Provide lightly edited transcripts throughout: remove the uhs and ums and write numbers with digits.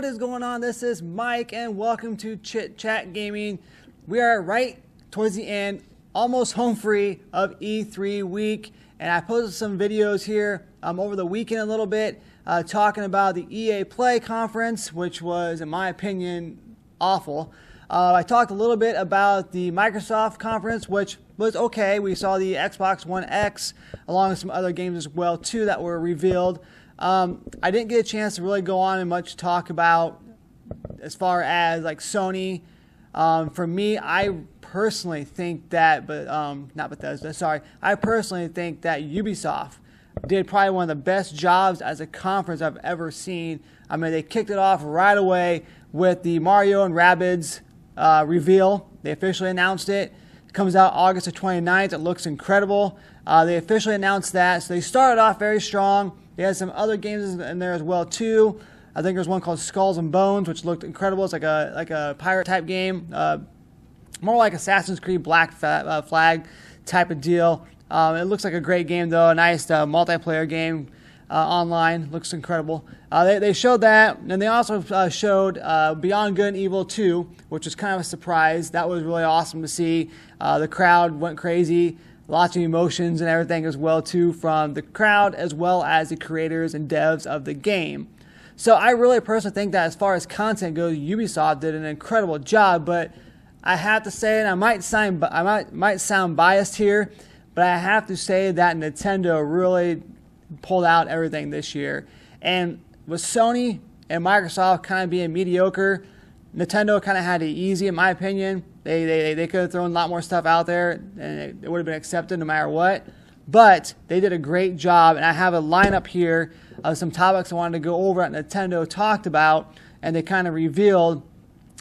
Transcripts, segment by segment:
What is going on? This is Mike and welcome to Chit Chat Gaming. We are right towards the end, almost home free of E3 week, and I posted some videos here over the weekend a little bit talking about the EA Play conference, which was, in my opinion, awful. I talked a little bit about the Microsoft conference, which was okay. We saw the Xbox One X along with some other games as well too that were revealed. I didn't get a chance to really go on and much talk about as far as like Sony. For me, I personally think that, not Bethesda, sorry. I personally think that Ubisoft did probably one of the best jobs as a conference I've ever seen. I mean, they kicked it off right away with the Mario and Rabbids reveal. They officially announced it. It comes out August the 29th. It looks incredible. They officially announced that. So they started off very strong. They had some other games in there as well too. I think there's one called Skulls and Bones, which looked incredible. It's like a pirate type game, more like Assassin's Creed Black Flag type of deal. It looks like a great game though, a nice multiplayer game online. Looks incredible. They showed that, and they also showed Beyond Good and Evil 2, which was kind of a surprise. That was really awesome to see. The crowd went crazy. Lots of emotions and everything as well too from the crowd as well as the creators and devs of the game. So I really personally think that as far as content goes, Ubisoft did an incredible job. But I have to say, and I might sound biased here, but I have to say that Nintendo really pulled out everything this year. And with Sony and Microsoft kind of being mediocre, Nintendo kind of had it easy in my opinion. They could have thrown a lot more stuff out there and it would have been accepted no matter what. But they did a great job, and I have a lineup here of some topics I wanted to go over that Nintendo talked about and they kind of revealed.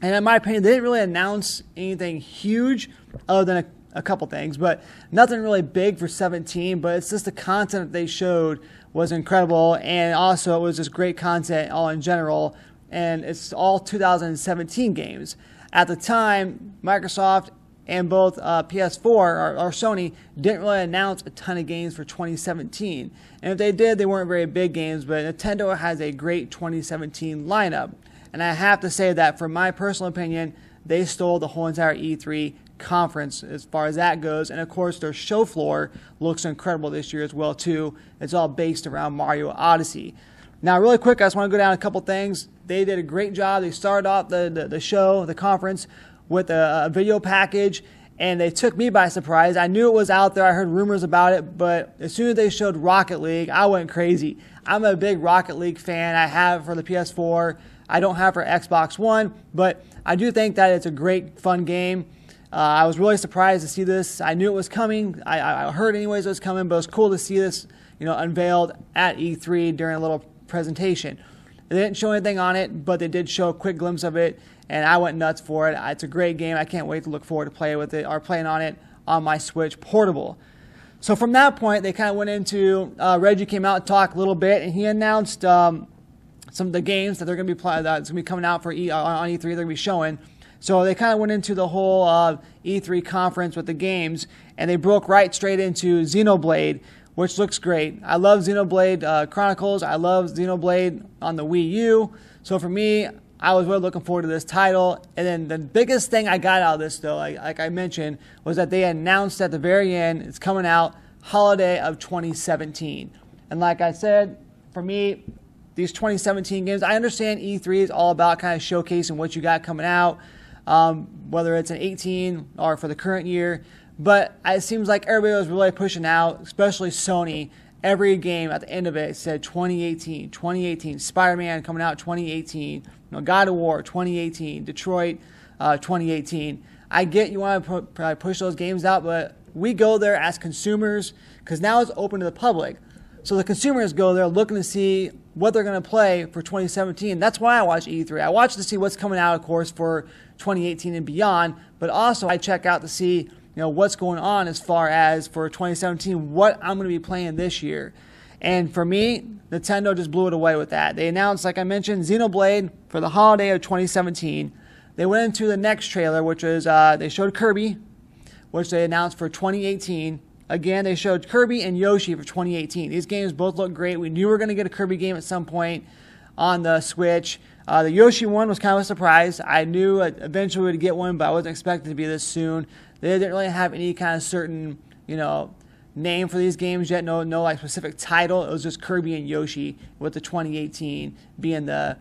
And in my opinion, they didn't really announce anything huge other than a couple things, but nothing really big for 17. But it's just the content that they showed was incredible, and also it was just great content all in general. And it's all 2017 games. At the time, Microsoft and both PS4 or Sony didn't really announce a ton of games for 2017. And if they did, they weren't very big games, but Nintendo has a great 2017 lineup. And I have to say that, from my personal opinion, they stole the whole entire E3 conference as far as that goes. And of course, their show floor looks incredible this year as well too. It's all based around Mario Odyssey. Now, really quick, I just want to go down a couple things. They did a great job. They started off the conference, with a video package, and they took me by surprise. I knew it was out there. I heard rumors about it, but as soon as they showed Rocket League, I went crazy. I'm a big Rocket League fan. I have it for the PS4. I don't have it for Xbox One, but I do think that it's a great, fun game. I was really surprised to see this. I knew it was coming. I heard anyways it was coming, but it was cool to see this, unveiled at E3 during a little presentation. They didn't show anything on it, but they did show a quick glimpse of it, and I went nuts for it. It's a great game. I can't wait to look forward to playing with it or playing on it on my Switch Portable. So from that point, they kind of went into, Reggie came out and talked a little bit, and he announced some of the games that they're going to be playing, that's going to be coming out for on E3. They're going to be showing. So they kind of went into the whole E3 conference with the games, and they broke right straight into Xenoblade, which looks great. I love Xenoblade Chronicles. I love Xenoblade on the Wii U. So for me, I was really looking forward to this title. And then the biggest thing I got out of this, though, like I mentioned, was that they announced at the very end, it's coming out holiday of 2017. And like I said, for me, these 2017 games, I understand E3 is all about kind of showcasing what you got coming out, whether it's an 18 or for the current year. But it seems like everybody was really pushing out, especially Sony. Every game at the end of it said 2018, 2018, Spider-Man coming out 2018, God of War 2018, Detroit 2018. I get you want to push those games out, but we go there as consumers because now it's open to the public. So the consumers go there looking to see what they're going to play for 2017. That's why I watch E3. I watch to see what's coming out, of course, for 2018 and beyond, but also I check out to see what's going on as far as for 2017, what I'm going to be playing this year. And for me, Nintendo just blew it away with that. They announced, like I mentioned, Xenoblade for the holiday of 2017. They went into the next trailer, which was, they showed Kirby, which they announced for 2018. Again, they showed Kirby and Yoshi for 2018. These games both look great. We knew we were going to get a Kirby game at some point on the Switch. The Yoshi one was kind of a surprise. I knew eventually we'd get one, but I wasn't expecting it to be this soon. They didn't really have any kind of certain, name for these games yet. No, like specific title. It was just Kirby and Yoshi, with the 2018 being the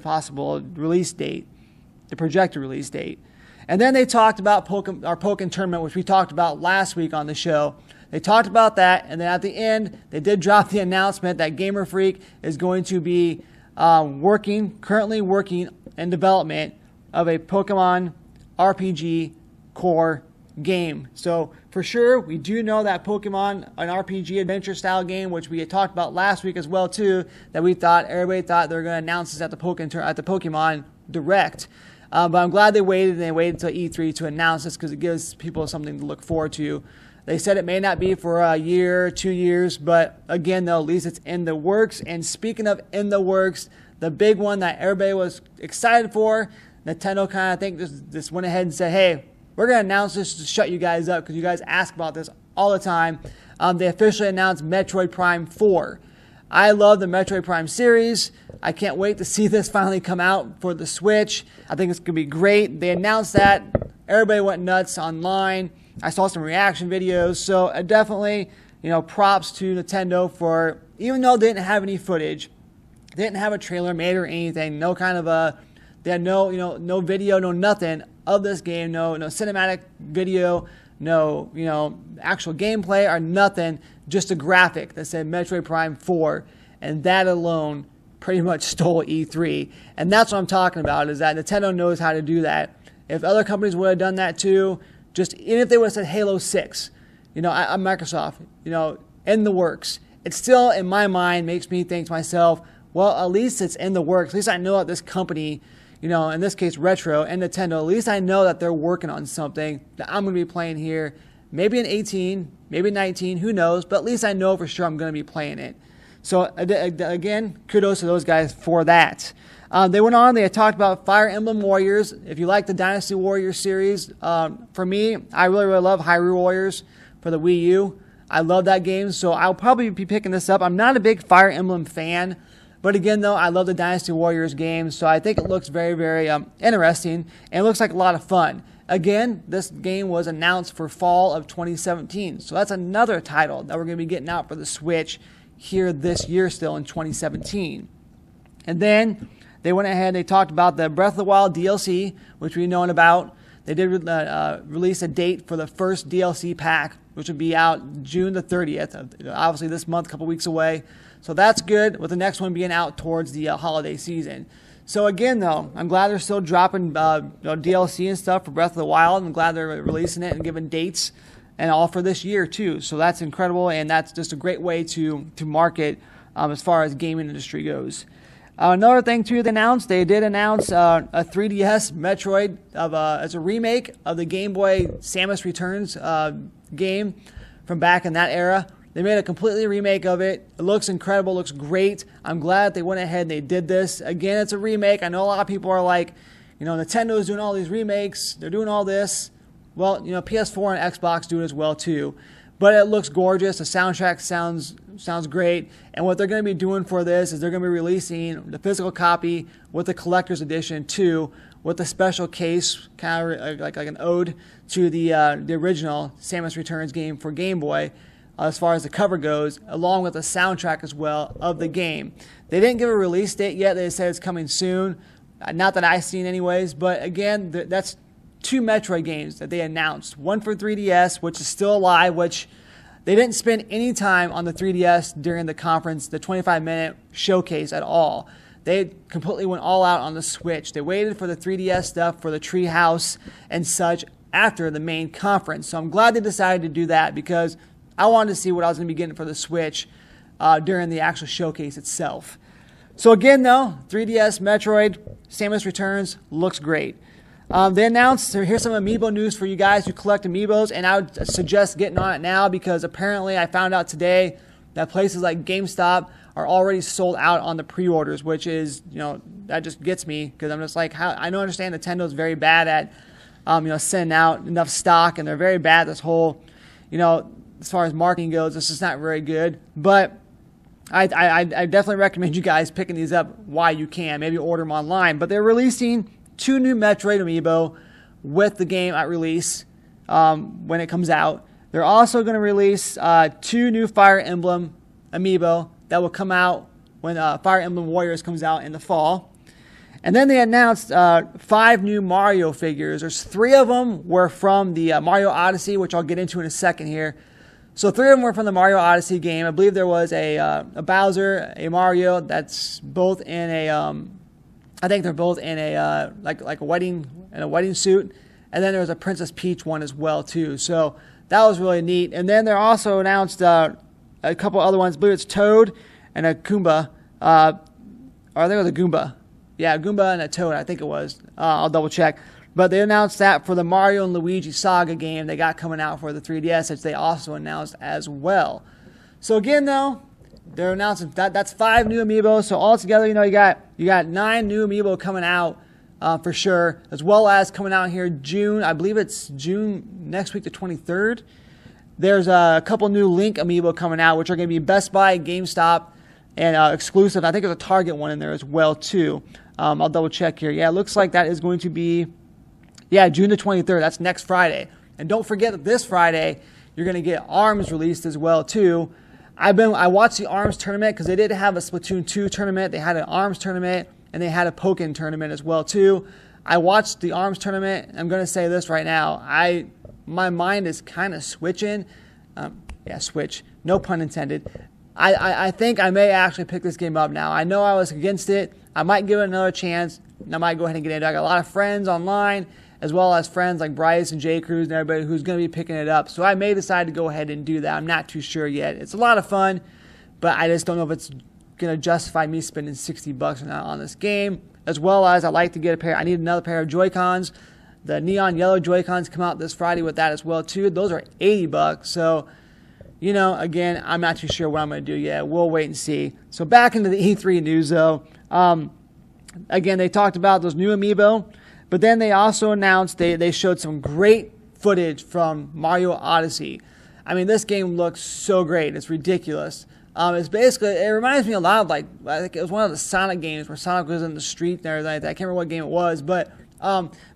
possible release date, the projected release date. And then they talked about our Pokken tournament, which we talked about last week on the show. They talked about that, and then at the end, they did drop the announcement that Gamer Freak is going to be currently working in development of a Pokemon RPG core game. So for sure, we do know that Pokemon, an RPG adventure style game, which we had talked about last week as well too, that everybody thought they were going to announce this at the Pokemon Direct. But I'm glad they waited, and they waited until E3 to announce this because it gives people something to look forward to. They said it may not be for a year, 2 years, but again, though, at least it's in the works. And speaking of in the works, the big one that everybody was excited for, Nintendo kind of just went ahead and said, hey, we're going to announce this to shut you guys up because you guys ask about this all the time. They officially announced Metroid Prime 4. I love the Metroid Prime series. I can't wait to see this finally come out for the Switch. I think it's going to be great. They announced that. Everybody went nuts online. I saw some reaction videos. So definitely, props to Nintendo for, even though they didn't have any footage, they didn't have a trailer made or anything, they had no video, no nothing of this game, no cinematic video, no, actual gameplay or nothing, just a graphic that said Metroid Prime 4, and that alone pretty much stole E3. And that's what I'm talking about, is that Nintendo knows how to do that. If other companies would have done that too, even if they would have said Halo 6, Microsoft, in the works, it still, in my mind, makes me think to myself, well, at least it's in the works. At least I know that this company, in this case Retro and Nintendo, at least I know that they're working on something that I'm going to be playing here. Maybe in 18, maybe 19, who knows, but at least I know for sure I'm going to be playing it. So again, kudos to those guys for that. They went on, they had talked about Fire Emblem Warriors. If you like the Dynasty Warriors series, for me, I really, really love Hyrule Warriors for the Wii U. I love that game, so I'll probably be picking this up. I'm not a big Fire Emblem fan, but again, though, I love the Dynasty Warriors game, so I think it looks very, very interesting, and it looks like a lot of fun. Again, this game was announced for fall of 2017, so that's another title that we're going to be getting out for the Switch here this year still in 2017. And then they went ahead and they talked about the Breath of the Wild DLC, which we've known about. They did release a date for the first DLC pack, which would be out June the 30th, obviously this month, a couple weeks away. So that's good, with the next one being out towards the holiday season. So again, though, I'm glad they're still dropping DLC and stuff for Breath of the Wild. I'm glad they're releasing it and giving dates and all for this year too. So that's incredible, and that's just a great way to market as far as gaming industry goes. Another thing too, they did announce a 3DS Metroid as a remake of the Game Boy Samus Returns game from back in that era. They made a completely remake of it. It looks incredible, looks great. I'm glad they went ahead and they did this. Again, it's a remake. I know a lot of people are like, Nintendo's doing all these remakes. They're doing all this. Well, PS4 and Xbox do it as well too. But it looks gorgeous. The soundtrack sounds great. And what they're going to be doing for this is they're going to be releasing the physical copy with the collector's edition too, with a special case, kind of like an ode to the original Samus Returns game for Game Boy, as far as the cover goes, along with the soundtrack as well of the game. They didn't give a release date yet. They said it's coming soon. Not that I've seen anyways, but again, that's 2 Metroid games that they announced. One for 3DS, which is still alive, which they didn't spend any time on the 3DS during the conference, the 25-minute showcase at all. They completely went all out on the Switch. They waited for the 3DS stuff, for the Treehouse and such after the main conference. So I'm glad they decided to do that because I wanted to see what I was going to be getting for the Switch during the actual showcase itself. So again, though, 3DS Metroid, Samus Returns, looks great. They announced, here's some Amiibo news for you guys who collect Amiibos, and I would suggest getting on it now because apparently I found out today that places like GameStop are already sold out on the pre-orders, which is, that just gets me because I'm just like, I don't understand Nintendo's very bad at, sending out enough stock, and they're very bad at this whole, as far as marketing goes, it's just not very good. But I definitely recommend you guys picking these up while you can. Maybe order them online. But they're releasing 2 new Metroid amiibo with the game at release when it comes out. They're also going to release 2 new Fire Emblem amiibo that will come out when Fire Emblem Warriors comes out in the fall. And then they announced 5 new Mario figures. There's 3 of them were from the Mario Odyssey, which I'll get into in a second here. So 3 of them were from the Mario Odyssey game. I believe there was a Bowser, a Mario that's both in a, I think they're both in a like a wedding suit, and then there was a Princess Peach one as well too. So that was really neat. And then they also announced a couple other ones. I believe it's Toad and a Goomba, or I think it was a Goomba. Yeah, a Goomba and a Toad, I think it was. I'll double check. But they announced that for the Mario and Luigi Saga game they got coming out for the 3DS, which they also announced as well. So again, though, they're announcing that's 5 new amiibo. So altogether, you got 9 new amiibo coming out for sure, as well as coming out here June. I believe it's June next week, the 23rd. There's a couple new Link amiibo coming out, which are going to be Best Buy, GameStop, and exclusive. I think there's a Target one in there as well too. I'll double check here. Yeah, it looks like that is going to be, June the 23rd. That's next Friday. And don't forget that this Friday, you're going to get ARMS released as well too. I watched the ARMS tournament because they did have a Splatoon 2 tournament. They had an ARMS tournament, and they had a Pokken tournament as well too. I watched the ARMS tournament. I'm going to say this right now. My mind is kind of switching. Switch. No pun intended. I think I may actually pick this game up now. I know I was against it. I might give it another chance. I might go ahead and get into it. I got a lot of friends online, as well as friends like Bryce and J. Cruz and everybody who's going to be picking it up. So I may decide to go ahead and do that. I'm not too sure yet. It's a lot of fun, but I just don't know if it's going to justify me spending $60 or not on this game. As well as I like to get a pair. I need another pair of Joy-Cons. The neon yellow Joy-Cons come out this Friday with that as well too. Those are $80. So, again, I'm not too sure what I'm going to do yet. We'll wait and see. So back into the E3 news though. Again, they talked about those new amiibo, but then they also announced they showed some great footage from Mario Odyssey. I mean, this game looks so great. It's ridiculous. It reminds me a lot of I think it was one of the Sonic games where Sonic was in the street and everything like that. I can't remember what game it was, but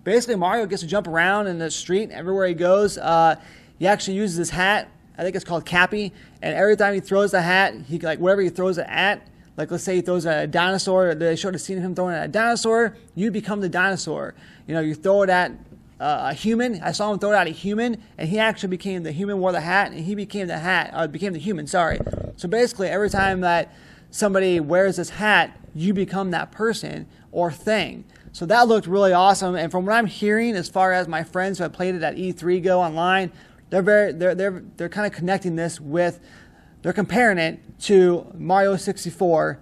basically Mario gets to jump around in the street everywhere he goes. He actually uses his hat. I think it's called Cappy, and every time he throws the hat, wherever he throws it at, like let's say he throws at a dinosaur, they showed a scene of him throwing it at a dinosaur, you become the dinosaur. You throw it at a human. I saw him throw it at a human, and he actually became the human, wore the hat, and he became the human, sorry. So basically, every time that somebody wears this hat, you become that person or thing. So that looked really awesome, and from what I'm hearing, as far as my friends who have played it at E3 go online, they're kind of connecting this with, they're comparing it to Mario 64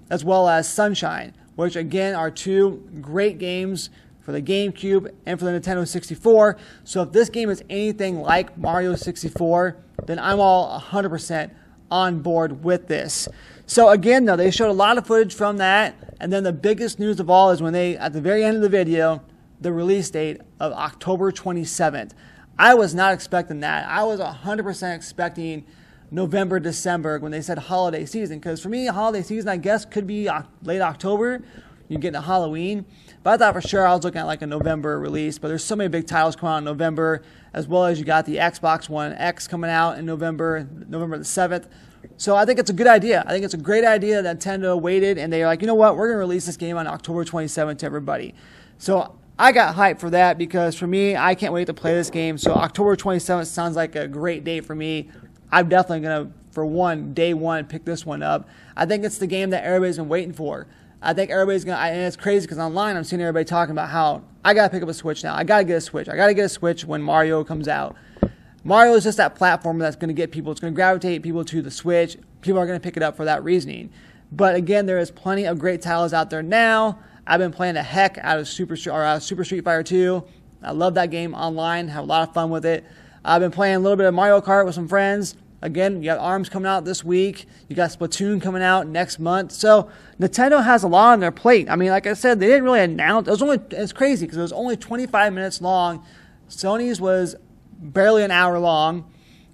as well as Sunshine, which again are 2 great games for the GameCube and for the Nintendo 64. So if this game is anything like Mario 64, then I'm all 100% on board with this. So again, though, they showed a lot of footage from that, and then the biggest news of all is when they, at the very end of the video, the release date of October 27th. I was not expecting that. I was 100% expecting November, December when they said holiday season. Because for me, holiday season, I guess, could be late October. You get into Halloween. But I thought for sure I was looking at like a November release. But there's so many big titles coming out in November, as well as you got the Xbox One X coming out in November the 7th. So I think it's a good idea. I think it's a great idea that Nintendo waited and they're like, you know what, we're going to release this game on October 27th to everybody. So I got hyped for that because for me, I can't wait to play this game. So October 27th sounds like a great date for me. I'm definitely going to, for day one, pick this one up. I think it's the game that everybody's been waiting for. I think everybody's going to, and it's crazy because online I'm seeing everybody talking about how I got to pick up a Switch now. I got to get a Switch. I got to get a Switch when Mario comes out. Mario is just that platform that's going to get people, it's going to gravitate people to the Switch. People are going to pick it up for that reasoning. But again, there is plenty of great titles out there now. I've been playing the heck out of Super Street Fighter 2. I love that game online, have a lot of fun with it. I've been playing a little bit of Mario Kart with some friends. Again, you got ARMS coming out this week. You got Splatoon coming out next month. So Nintendo has a lot on their plate. I mean, like I said, they didn't really announce. It's crazy because it was only 25 minutes long. Sony's was barely an hour long,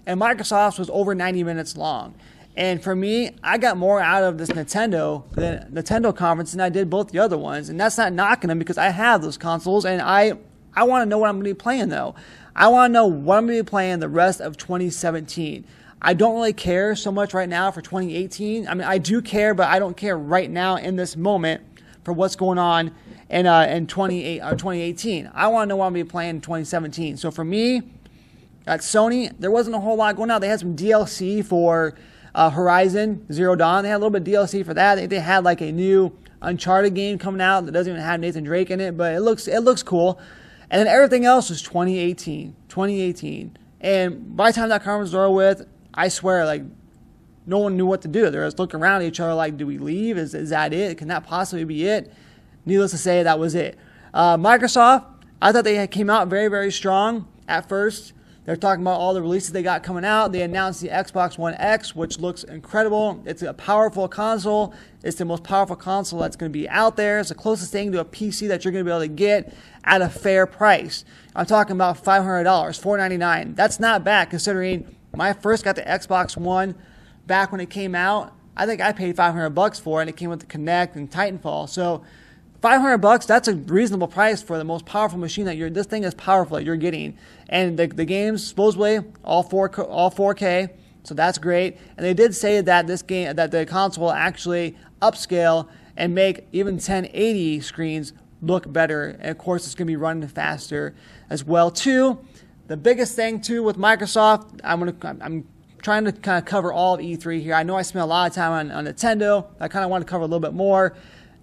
and Microsoft's was over 90 minutes long. And for me, I got more out of this Nintendo conference than I did both the other ones. And that's not knocking them because I have those consoles, and I want to know what I'm going to be playing, though. I want to know what I'm going to be playing the rest of 2017. I don't really care so much right now for 2018. I mean, I do care, but I don't care right now in this moment for what's going on in 2018. I want to know what I'm going to be playing in 2017. So for me, at Sony, there wasn't a whole lot going on. They had some DLC for Horizon Zero Dawn. They had a little bit of DLC for that. They had like a new Uncharted game coming out that doesn't even have Nathan Drake in it, but it looks cool. And then everything else was 2018. And by the time that conference was over with, I swear, like, no one knew what to do. They were just looking around at each other like, do we leave? Is that it? Can that possibly be it? Needless to say, that was it. Microsoft, I thought they came out very, very strong at first. They're talking about all the releases they got coming out. They announced the Xbox One X, which looks incredible. It's a powerful console. It's the most powerful console that's going to be out there. It's the closest thing to a PC that you're going to be able to get at a fair price. I'm talking about $500, $499. That's not bad considering when I first got the Xbox One back when it came out. I think I paid $500 for it, and it came with the Kinect and Titanfall. So $500, that's a reasonable price for the most powerful machine that this thing is powerful that you're getting. And the games supposedly all 4K, so that's great. And they did say that the console will actually upscale and make even 1080 screens look better. And of course, it's going to be running faster as well too. The biggest thing too with Microsoft, I'm trying to kind of cover all of E3 here. I know I spent a lot of time on Nintendo. I kind of want to cover a little bit more.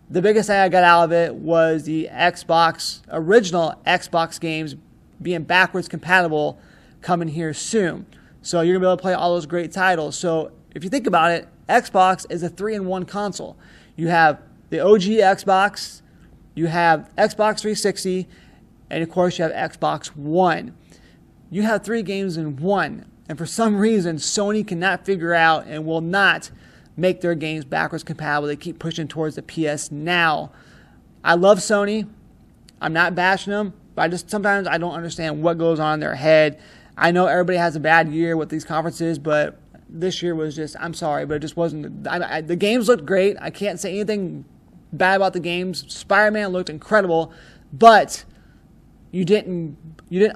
The biggest thing I got out of it was the original Xbox games being backwards compatible coming here soon. So you're going to be able to play all those great titles. So if you think about it, Xbox is a 3-in-1 console. You have the OG Xbox, you have Xbox 360, and of course you have Xbox One. You have 3 games in one. And for some reason, Sony cannot figure out and will not make their games backwards compatible. They keep pushing towards the PS Now. I love Sony. I'm not bashing them, but sometimes I don't understand what goes on in their head. I know everybody has a bad year with these conferences, but this year was just, I'm sorry, but it just wasn't. The games looked great. I can't say anything bad about the games. Spider-Man looked incredible, but you didn't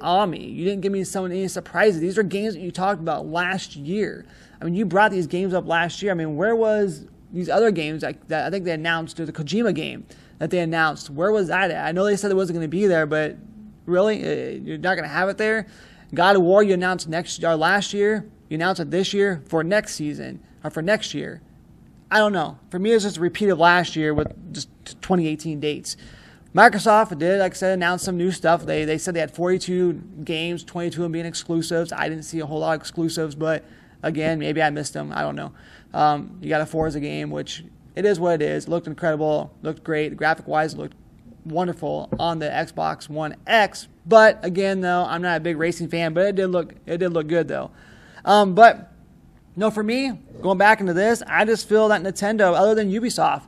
awe me. You didn't give me any surprises. These are games that you talked about last year. I mean, you brought these games up last year. I mean, where was these other games that I think they announced, or the Kojima game that they announced? Where was that at? I know they said it wasn't going to be there, but really? You're not going to have it there? God of War you announced last year. You announced it this year for next season, or for next year. I don't know. For me, it's just a repeat of last year with just 2018 dates. Microsoft did, like I said, announce some new stuff. They said they had 42 games, 22 of them being exclusives. I didn't see a whole lot of exclusives, but again, maybe I missed them. I don't know. You got a Forza game, which it is what it is. It looked incredible. Looked great. Graphic-wise, it looked wonderful on the Xbox One X. But again, though, I'm not a big racing fan, but it did look good, though. But no, for me, going back into this, I just feel that Nintendo, other than Ubisoft,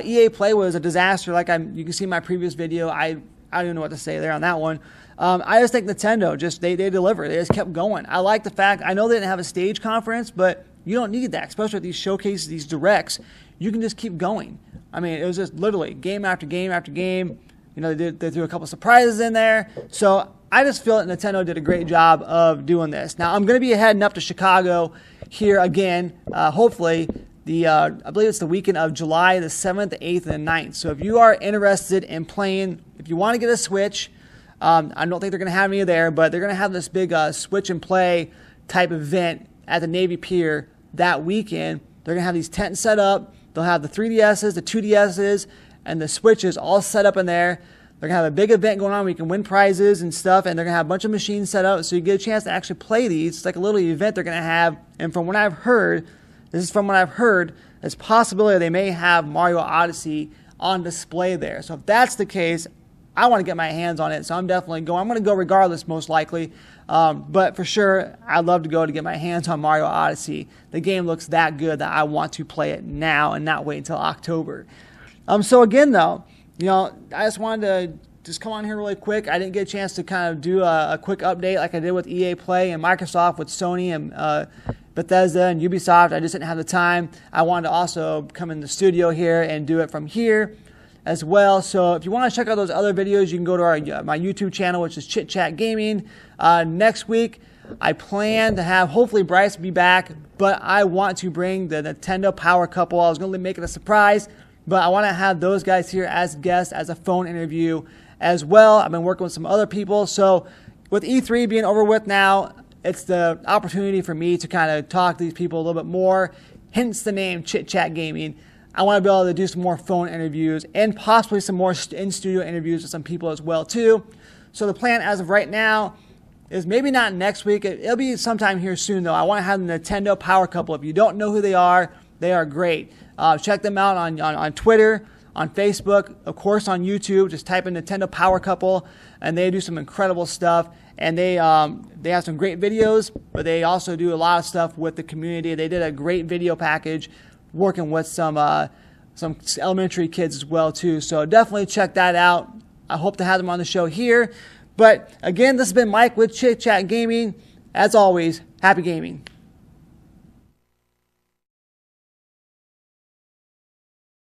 EA Play was a disaster. You can see in my previous video, I don't even know what to say there on that one. I just think Nintendo, they delivered. They just kept going. I like the fact, I know they didn't have a stage conference, but you don't need that, especially with these showcases, these directs. You can just keep going. I mean, it was just literally game after game after game. You know, they threw a couple surprises in there. So I just feel that Nintendo did a great job of doing this. Now, I'm going to be heading up to Chicago here again, hopefully. I believe it's the weekend of July the 7th, 8th, and 9th. So if you are interested in playing, if you want to get a Switch, I don't think they're going to have any there, but they're going to have this big Switch and Play type event at the Navy Pier that weekend. They're going to have these tents set up. They'll have the 3DSs, the 2DSs, and the Switches all set up in there. They're going to have a big event going on where you can win prizes and stuff, and they're going to have a bunch of machines set up so you get a chance to actually play these. It's like a little event they're going to have, and from what I've heard, there's a possibility they may have Mario Odyssey on display there. So if that's the case, I want to get my hands on it, so I'm definitely going. I'm going to go regardless, most likely. But for sure, I'd love to go to get my hands on Mario Odyssey. The game looks that good that I want to play it now and not wait until October. So again, though, I just wanted to just come on here really quick. I didn't get a chance to kind of do a quick update like I did with EA Play and Microsoft with Sony and Bethesda and Ubisoft. I just didn't have the time. I wanted to also come in the studio here and do it from here as well. So if you want to check out those other videos, you can go to my YouTube channel, which is Chit Chat Gaming. Next week, I plan to have, hopefully Bryce be back, but I want to bring the Nintendo Power Couple. I was going to make it a surprise, but I want to have those guys here as guests, as a phone interview as well. I've been working with some other people. So with E3 being over with now, it's the opportunity for me to kind of talk to these people a little bit more, hence the name Chit Chat Gaming. I want to be able to do some more phone interviews and possibly some more in-studio interviews with some people as well too. So the plan as of right now is maybe not next week. It'll be sometime here soon though. I want to have the Nintendo Power Couple. If you don't know who they are great. Check them out on Twitter, on Facebook, of course on YouTube. Just type in Nintendo Power Couple and they do some incredible stuff. And they have some great videos, but they also do a lot of stuff with the community. They did a great video package working with some elementary kids as well too. So definitely check that out. I hope to have them on the show here. But again, this has been Mike with Chit Chat Gaming. As always, happy gaming.